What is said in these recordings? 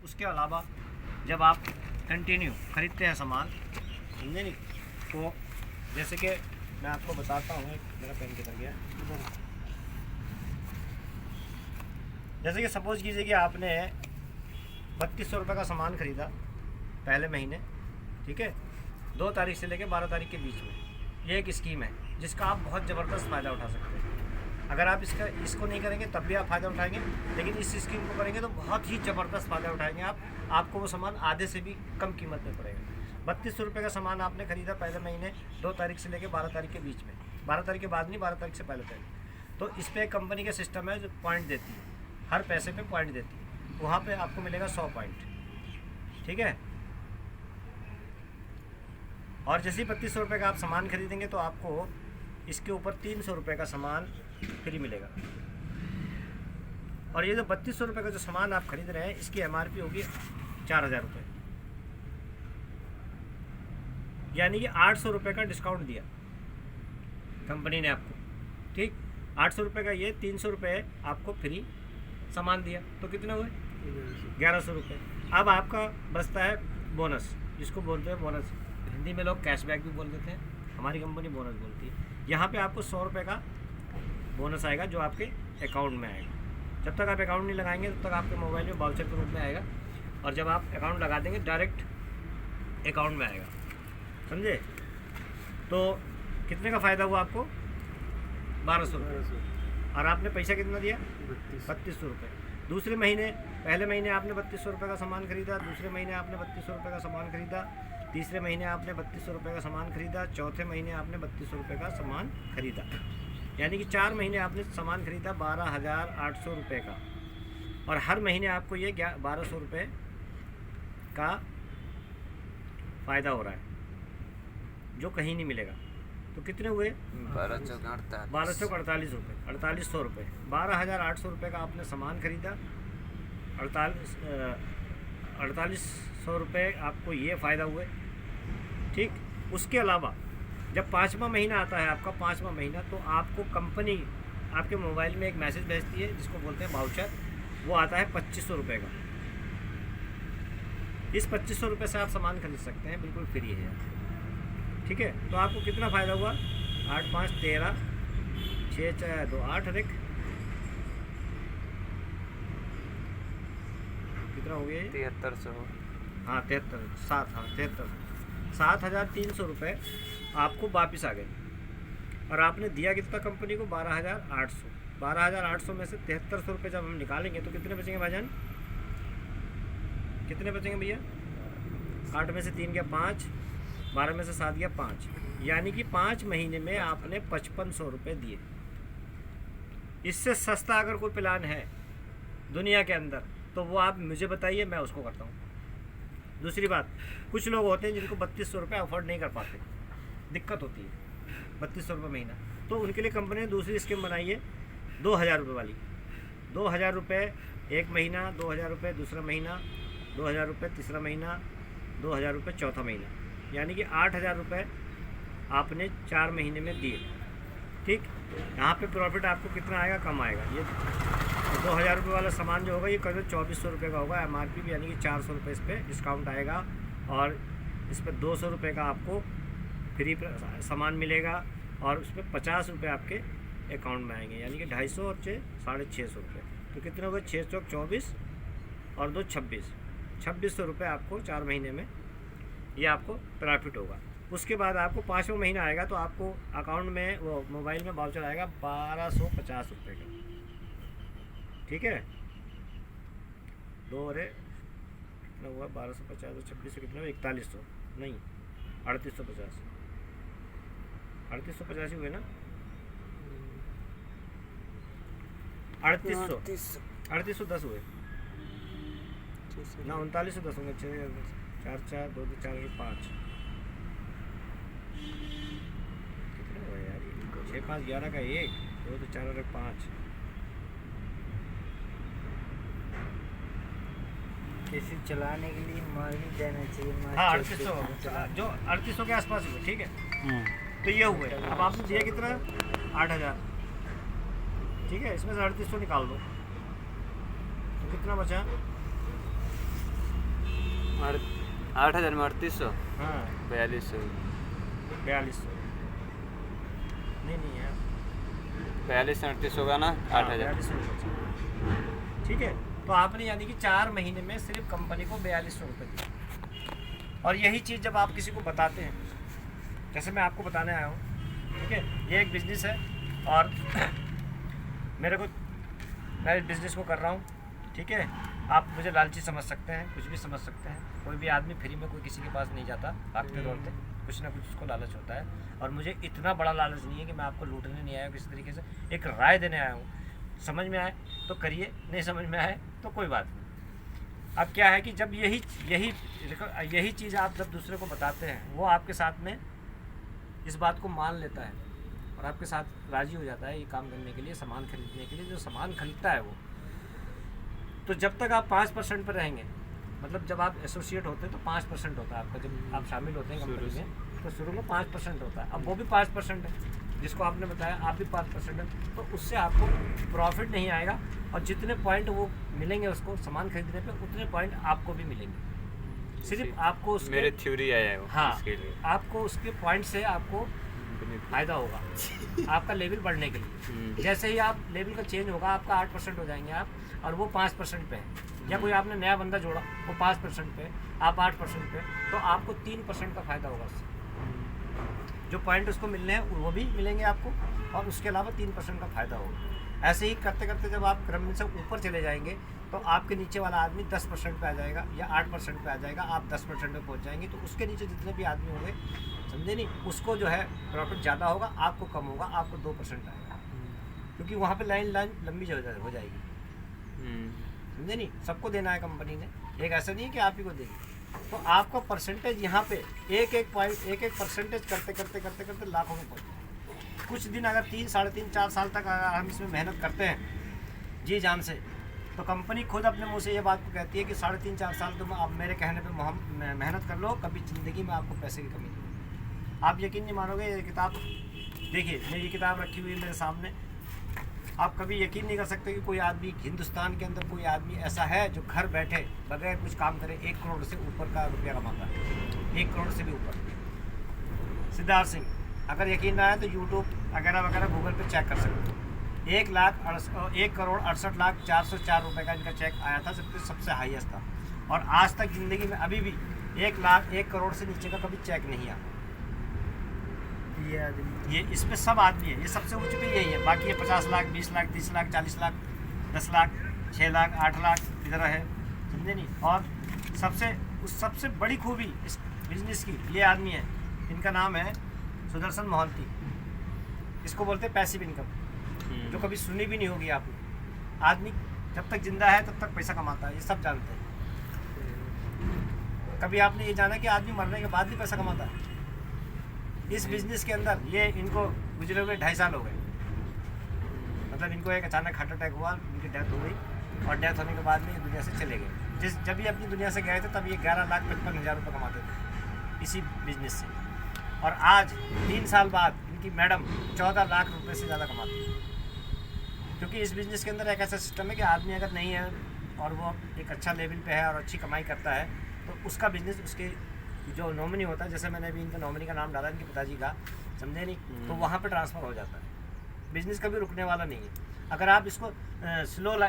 उसके अलावा जब आप कंटिन्यू खरीदते हैं सामान, समझे नहीं, तो जैसे कि मैं आपको बताता हूँ, मेरा पेन किधर गया, जैसे कि सपोज कीजिए कि आपने 3200 रुपये का सामान खरीदा पहले महीने, ठीक है, 2 तारीख से लेकर 12 तारीख के बीच में। ये एक स्कीम है जिसका आप बहुत ज़बरदस्त फ़ायदा उठा सकते हैं। अगर आप इसको नहीं करेंगे तब भी आप फ़ायदा उठाएंगे, लेकिन इस स्कीम को करेंगे तो बहुत ही ज़बरदस्त फ़ायदा उठाएंगे आप। आपको वो सामान आधे से भी कम कीमत में पड़ेगा। 3200 रुपये का सामान आपने खरीदा पहले महीने 2 तारीख से लेकर 12 तारीख के बीच में, 12 तारीख के बाद नहीं, 12 तारीख से पहले तक। तो इस पर कंपनी का सिस्टम है जो पॉइंट देती है, हर पैसे पे पॉइंट देती है। वहाँ पे आपको मिलेगा 100 पॉइंट, ठीक है। और जैसे ही 3200 रुपये का आप सामान खरीदेंगे तो आपको इसके ऊपर 300 रुपये का सामान फ्री मिलेगा। और ये जो 3200 रुपये का जो सामान आप खरीद रहे हैं, इसकी MRP होगी 4000 रुपये, यानी कि 800 रुपये का डिस्काउंट दिया कंपनी ने आपको, ठीक। 800 रुपये का ये 300 रुपये आपको फ्री सामान दिया, तो कितने हुए 1100 रुपये। अब आपका बचता है बोनस, जिसको बोलते हैं बोनस, हिंदी में लोग कैशबैक भी बोल देते हैं, हमारी कंपनी बोनस बोलती है। यहाँ पे आपको 100 रुपये का बोनस आएगा जो आपके अकाउंट में आएगा। जब तक आप अकाउंट नहीं लगाएंगे तब तक आपके मोबाइल में वाउचर के रूप में आएगा, और जब आप अकाउंट लगा देंगे डायरेक्ट अकाउंट में आएगा, समझे। तो कितने का फ़ायदा हुआ आपको 1200 रुपये, और आपने पैसा कितना दिया 3200 रुपये। दूसरे महीने, पहले महीने आपने 3200 रुपये का सामान खरीदा, दूसरे महीने आपने 3200 रुपये का सामान खरीदा, तीसरे महीने आपने 3200 रुपये का सामान खरीदा, चौथे महीने आपने 3200 रुपये का सामान खरीदा, यानी कि 4 महीने आपने सामान खरीदा 12,800 रुपये का। और हर महीने आपको ये 1200 रुपये का फ़ायदा हो रहा है, जो कहीं नहीं मिलेगा। तो कितने हुए 1248 रुपये, 4800 रुपये। 12,800 रुपये का आपने सामान खरीदा, 4800 रुपये आपको ये फ़ायदा हुए, ठीक। उसके अलावा जब 5वां महीना आता है आपका, 5वां महीना, तो आपको कंपनी आपके मोबाइल में एक मैसेज भेजती है जिसको बोलते हैं वाउचर। वो आता है 2500 रुपये का। इस 2500 रुपये से आप सामान खरीद सकते हैं, बिल्कुल फ्री है, ठीक है। तो आपको कितना फ़ायदा हुआ 8 5 13, 6 4 2 8, अधिक कितना हो गया 7300। हाँ 7,300 रुपये आपको वापस आ गए। और आपने दिया कितना कंपनी को 12,800। 12,800 में से 7300 रुपये जब हम निकालेंगे तो कितने बचेंगे भाईजान, कितने बचेंगे भैया। 8 में से 3 गया 5, 12 में से 7 गया 5, यानी कि 5 महीने में आपने 5500 रुपये दिए। इससे सस्ता अगर कोई प्लान है दुनिया के अंदर तो वो आप मुझे बताइए, मैं उसको करता हूँ। दूसरी बात, कुछ लोग होते हैं जिनको 3200 रुपये अफोर्ड नहीं कर पाते, दिक्कत होती है 3200 रुपये महीना, तो उनके लिए कंपनी ने दूसरी स्कीम बनाई है 2000 रुपये वाली। 2000 रुपये एक महीना, 2000 रुपये दूसरा महीना, 2000 रुपये तीसरा महीना, 2000 रुपये चौथा महीना, यानी कि 8000 रुपये आपने 4 महीने में दिए, ठीक। यहाँ पे प्रॉफिट आपको कितना आएगा, कम आएगा। ये 2000 रुपये वाला सामान जो होगा ये करीब 2400 रुपये का होगा MRP भी, यानी कि 400 रुपये इस पर डिस्काउंट आएगा, और इस पर 200 रुपये का आपको फ्री सामान मिलेगा, और उसमें 50 रुपये आपके अकाउंट में आएंगे, यानी कि 250 और 650 रुपये। तो कितने हो गए 6 चौक 24 और 2 26, 2600 रुपये आपको 4 महीने में ये आपको प्रॉफिट होगा। उसके बाद आपको 5वां महीना आएगा तो आपको अकाउंट में वो मोबाइल में वाउचर आएगा 1250 रुपये का, ठीक है। 2 और कितना हुआ 1250 और 2600 कितना हुआ 4100, नहीं 3850, 3850 ही हुए ना, 3810 हुए ना, 3910 होंगे, 4 4 2 4 5, कितने हुए यार ये, 6 5 11 का 1 2 4 और 5, किसी चलाने के लिए मार्केट जाना चाहिए। हाँ 3800, जो 3800 के आसपास हुए, ठीक है। तो ये हुए। अब आपने दिया कितना 8000, ठीक है। इसमें से 3800 निकाल दो तो कितना बचा 8,000 में 3800, हाँ 4200, 4200 नहीं है 42 से 38 होगा ना, 8,000। 4200 ठीक है। तो आपने यानी कि 4 महीने में सिर्फ कंपनी को 4200 रुपये दिए। और यही चीज़ जब आप किसी को बताते हैं, जैसे मैं आपको बताने आया हूँ, ठीक है, ये एक बिज़नेस है और मैं इस बिज़नेस को कर रहा हूँ, ठीक है। आप मुझे लालची समझ सकते हैं, कुछ भी समझ सकते हैं। कोई भी आदमी फ्री में कोई किसी के पास नहीं जाता भागते दौड़ते, कुछ ना कुछ उसको लालच होता है। और मुझे इतना बड़ा लालच नहीं है कि मैं आपको लूटने नहीं आया हूँ, किसी तरीके से एक राय देने आया हूँ। समझ में आए तो करिए, नहीं समझ में आए तो कोई बात नहीं। अब क्या है कि जब यही चीज़ आप जब दूसरे को बताते हैं, वो आपके साथ में इस बात को मान लेता है और आपके साथ राज़ी हो जाता है ये काम करने के लिए, सामान खरीदने के लिए। जो सामान खरीदता है वो, तो जब तक आप 5% पर रहेंगे, मतलब जब आप एसोसिएट होते हैं तो 5% होता है आपका, जब आप शामिल होते हैं कंपनी में तो शुरू में 5% होता है। अब वो भी 5% है, जिसको आपने बताया आप भी 5% है, तो उससे आपको प्रॉफिट नहीं आएगा। और जितने पॉइंट वो मिलेंगे उसको सामान खरीदने पे, उतने पॉइंट आपको भी मिलेंगे। सिर्फ आपको उसके, मेरे थ्योरी आया है वो, हाँ, इसके लिए आपको उसके पॉइंट से आपको फ़ायदा होगा आपका लेवल बढ़ने के लिए। जैसे ही आप लेवल का चेंज होगा, आपका 8% हो जाएंगे आप, और वो 5% पे है। या कोई आपने नया बंदा जोड़ा, वो 5% पे, आप 8% पे, तो आपको 3% का फ़ायदा होगा उससे। जो पॉइंट उसको मिलने हैं वो भी मिलेंगे आपको, और उसके अलावा 3% का फ़ायदा होगा। ऐसे ही करते करते जब आप क्रम से ऊपर चले जाएंगे तो आपके नीचे वाला आदमी 10% पे आ जाएगा या 8% पे आ जाएगा, आप 10% पे पहुंच जाएंगे। तो उसके नीचे जितने भी आदमी होंगे, समझे नहीं, उसको जो है प्रॉफिट ज़्यादा होगा, आपको कम होगा, आपको 2% आएगा, क्योंकि वहाँ पे लाइन लंबी हो जाएगी। समझे नहीं, सबको देना है कंपनी ने, एक ऐसा नहीं है कि आप ही को देगी। तो आपका परसेंटेज यहाँ पे एक परसेंटेज करते करते लाखों में पहुँच जाए। कुछ दिन अगर 3, साढ़े 3, 4 साल तक अगर हम इसमें मेहनत करते हैं जी जान से, तो कंपनी खुद अपने मुंह से ये बात को कहती है कि 3.5, 4 साल तुम आप मेरे कहने पे मेहनत कर लो, कभी ज़िंदगी में आपको पैसे की कमी नहीं होगी। आप यकीन नहीं मानोगे, ये किताब देखिए, मेरी किताब रखी हुई है मेरे सामने। आप कभी यकीन नहीं कर सकते कि कोई आदमी हिंदुस्तान के अंदर कोई आदमी ऐसा है जो घर बैठे बगैर कुछ काम करे 1 करोड़ से ऊपर का रुपया कमाता है, 1 करोड़ से भी ऊपर। सिद्धार्थ सिंह, अगर यकीन ना आए तो यूट्यूब वगैरह गूगल पे चेक कर सकते हो। 1,68,04,404 रुपये का इनका चेक आया था, सबसे हाईएस्ट था। और आज तक ज़िंदगी में अभी भी 1 करोड़ से नीचे का कभी चेक नहीं आया। ये आदमी, ये इसमें सब आदमी है, ये सबसे ऊँचे पे यही है। बाकी ये 50 लाख, 20 लाख, 30 लाख, 40 लाख, 10 लाख, 6 लाख, 8 लाख इधर है, समझे नहीं। और सबसे बड़ी खूबी इस बिजनेस की ये आदमी है, इनका नाम है सुदर्शन मोहंती। इसको बोलते हैं पैसिव इनकम, जो कभी सुनी भी नहीं होगी आपने। आदमी जब तक जिंदा है तब तक पैसा कमाता है, ये सब जानते हैं। कभी आपने ये जाना कि आदमी मरने के बाद भी पैसा कमाता है? इस बिजनेस के अंदर ये इनको गुजरे हुए 2.5 साल हो गए। मतलब इनको एक अचानक हार्ट अटैक हुआ, इनकी डेथ हो गई, और डेथ होने के बाद में ये दुनिया से चले गए। जब ये अपनी दुनिया से गए थे तब ये 11,55,000 रुपये कमाते थे इसी बिजनेस से। और आज 3 साल बाद इनकी मैडम 14 लाख रुपए से ज़्यादा कमाती है। क्योंकि इस बिज़नेस के अंदर एक ऐसा सिस्टम है कि आदमी अगर नहीं है और वो एक अच्छा लेवल पे है और अच्छी कमाई करता है, तो उसका बिज़नेस, उसके जो नॉमिनी होता है, जैसे मैंने अभी इनका नॉमिनी का नाम डाला इनके पिताजी का, समझे नहीं, तो वहाँ पे ट्रांसफ़र हो जाता है। बिज़नेस कभी रुकने वाला नहीं है। अगर आप इसको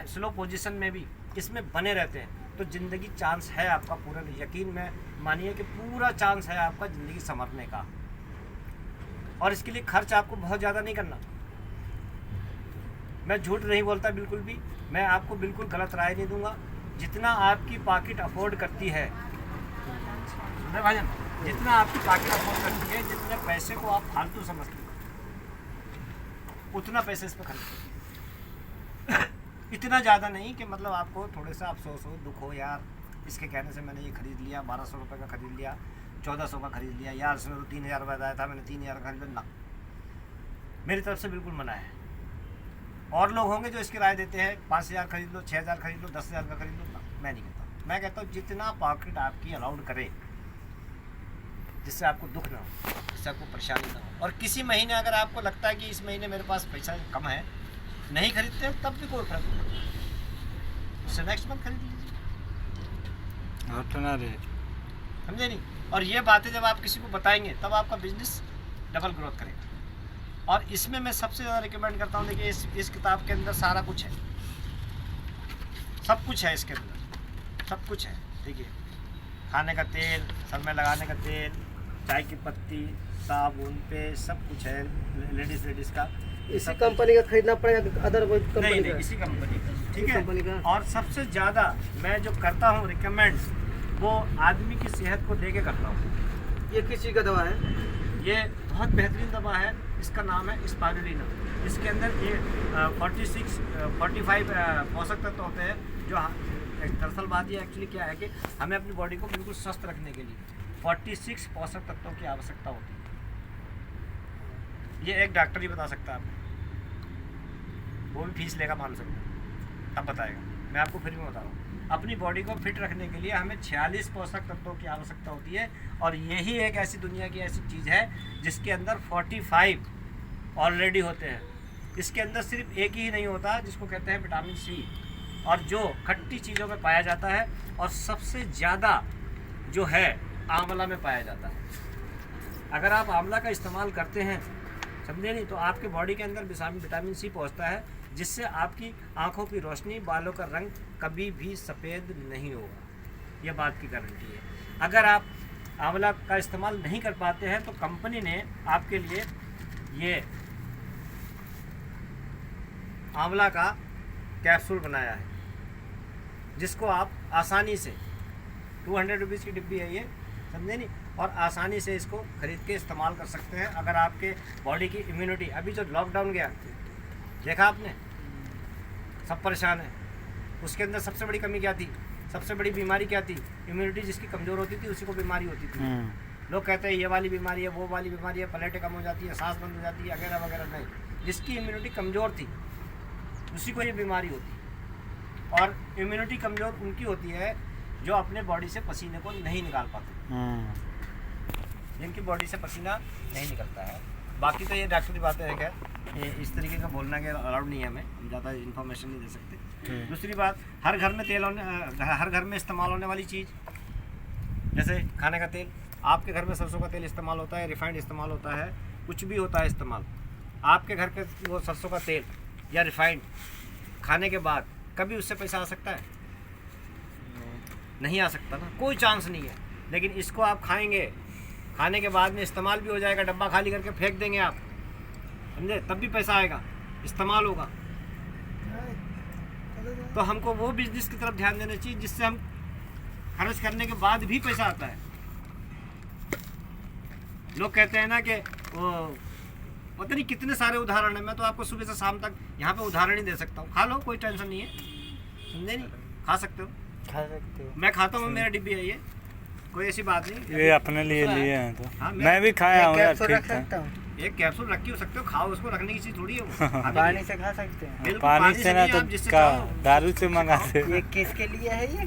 स्लो पोजीशन में भी इसमें बने रहते हैं तो ज़िंदगी चांस है आपका पूरा, यकीन में मानिए कि पूरा चांस है आपका ज़िंदगी संवरने का। और इसके लिए खर्च आपको बहुत ज़्यादा नहीं करना। मैं झूठ नहीं बोलता बिल्कुल भी, मैं आपको बिल्कुल गलत राय नहीं दूंगा। जितना आपकी पॉकेट अफोर्ड करती है भाईजान, जितना आपकी पॉकेट अफोर्ड करती है, जितने पैसे को आप फालतू समझते हो, उतना पैसे इस पर खर्च करिए। इतना ज़्यादा नहीं कि मतलब आपको थोड़े सा अफसोस हो, दुख हो, यार इसके कहने से मैंने ये ख़रीद लिया, 1200 रुपये का ख़रीद लिया, 1400 का ख़रीद लिया, यार इसने तो 3,000 रुपये आया था, मैंने 3,000 का खरीद। ना, मेरी तरफ से बिल्कुल मना है। और लोग होंगे जो इसकी राय देते हैं 5,000 खरीद लो, 6,000 खरीद लो, 10,000 का खरीद लो। ना, मैं नहीं कहता। मैं कहता हूँ जितना पॉकेट आपकी अलाउड करे, जिससे आपको दुख ना हो, जिससे आपको परेशानी ना हो। और किसी महीने अगर आपको लगता है कि इस महीने मेरे पास पैसा कम है, नहीं खरीदते तब भी कोई फर्क नहीं, उससे नेक्स्ट मंथ खरीद लीजिए। घटना रे समझे नहीं। और ये बातें जब आप किसी को बताएंगे तब आपका बिजनेस डबल ग्रोथ करेगा। और इसमें मैं सबसे ज़्यादा रिकमेंड करता हूँ, देखिए इस किताब के अंदर सारा कुछ है, सब कुछ है इसके अंदर, सब कुछ है। देखिए खाने का तेल, सर में लगाने का तेल, चाय की पत्ती, साबुन पे सब कुछ है लेडीज़ का। इसी कंपनी का खरीदना पड़ेगा अदर कोई कंपनी नहीं का? इसी कंपनी का, ठीक इसी है। कंपनी का? और सबसे ज़्यादा मैं जो करता हूँ रिकमेंड, वो आदमी की सेहत को देके करता हूँ। ये किस चीज़ का दवा है? ये बहुत बेहतरीन दवा है, इसका नाम है स्पाइरुलिना। इसके अंदर ये 45 पोषक तत्व होते हैं, जो दरअसल बात ये एक्चुअली क्या है कि हमें अपनी बॉडी को बिल्कुल स्वस्थ रखने के लिए 46 पोषक तत्वों की आवश्यकता होती है। ये एक डॉक्टर ही बता सकता है आपको, वो भी फीस लेगा मान सकते, तब बताएगा, मैं आपको फ्री में बता रहा हूँ। अपनी बॉडी को फिट रखने के लिए हमें 46 पोषक तत्वों की आवश्यकता होती है, और यही एक ऐसी दुनिया की ऐसी चीज़ है जिसके अंदर 45 ऑलरेडी होते हैं। इसके अंदर सिर्फ एक ही नहीं होता, जिसको कहते हैं विटामिन सी, और जो खट्टी चीज़ों में पाया जाता है, और सबसे ज़्यादा जो है आंवला में पाया जाता है। अगर आप आंवला का इस्तेमाल करते हैं, समझे नहीं, तो आपके बॉडी के अंदर विटामिन सी पहुंचता है, जिससे आपकी आंखों की रोशनी, बालों का रंग कभी भी सफ़ेद नहीं होगा। यह बात की गारंटी है। अगर आप आंवला का इस्तेमाल नहीं कर पाते हैं, तो कंपनी ने आपके लिए ये आंवला का कैप्सूल बनाया है, जिसको आप आसानी से 200 रुपीज़ की डिब्बी है ये, समझे नहीं, और आसानी से इसको खरीद के इस्तेमाल कर सकते हैं। अगर आपके बॉडी की इम्यूनिटी, अभी जो लॉकडाउन गया देखा आपने, सब परेशान है, उसके अंदर सबसे बड़ी कमी क्या थी, सबसे बड़ी बीमारी क्या थी? इम्यूनिटी जिसकी कमज़ोर होती थी उसी को बीमारी होती थी। लोग कहते हैं ये वाली बीमारी है, वो वाली बीमारी है, प्लेटें कम हो जाती है, सांस बंद हो जाती है, वगैरह वगैरह। नहीं, जिसकी इम्यूनिटी कमज़ोर थी उसी को ये बीमारी होती है। और इम्यूनिटी कमज़ोर उनकी होती है जो अपने बॉडी से पसीने को नहीं निकाल पाते, जिनकी बॉडी से पसीना नहीं निकलता है। बाकी तो ये डॉक्टरी बातें है, क्या ये इस तरीके का बोलना के अलाउड नहीं है, हमें हम ज़्यादा इन्फॉर्मेशन नहीं दे सकते। दूसरी बात, हर घर में हर घर में इस्तेमाल होने वाली चीज़, जैसे खाने का तेल, आपके घर में सरसों का तेल इस्तेमाल होता है, रिफाइंड इस्तेमाल होता है, कुछ भी होता है इस्तेमाल। आपके घर के वो सरसों का तेल या रिफाइंड खाने के बाद कभी उससे पैसा आ सकता है? नहीं आ सकता ना, कोई चांस नहीं है। लेकिन इसको आप खाएंगे, खाने के बाद में इस्तेमाल भी हो जाएगा, डब्बा खाली करके फेंक देंगे आप, समझे, तब भी पैसा आएगा, इस्तेमाल होगा। तो हमको वो बिजनेस की तरफ ध्यान देना चाहिए जिससे हम खर्च करने के बाद भी पैसा आता है। लोग कहते हैं ना कि वो पता नहीं कितने सारे उदाहरण है, मैं तो आपको सुबह से शाम तक यहाँ पे उदाहरण ही दे सकता हूँ। खा लो, कोई टेंशन नहीं है, समझे नहीं, खा सकते हो, खा सकते हो। मैं खाता हूँ, मेरा डिब्बी है ये, कोई ऐसी बात नहीं। ये अपने लिए लिए हैं तो हाँ, मैं भी खाया हूँ यार, कैप्सूल ठीक रख था। सकता हूँ, एक कैप्सूल रख के हो सकते हो, खाओ उसको, रखने की चीज़ थोड़ी है वो, खाने की। पानी से खा सकते हैं। बिल्कुल, पानी से ना नहीं, तो आप जिससे का चाहो, दारू से मंगाते। ये किसके लिए है? ये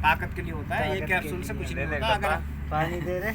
ताकत के लिए होता है, ये ताकत के कैप्सूल से लिए। कुछ नहीं होता। अगर पानी दे रहे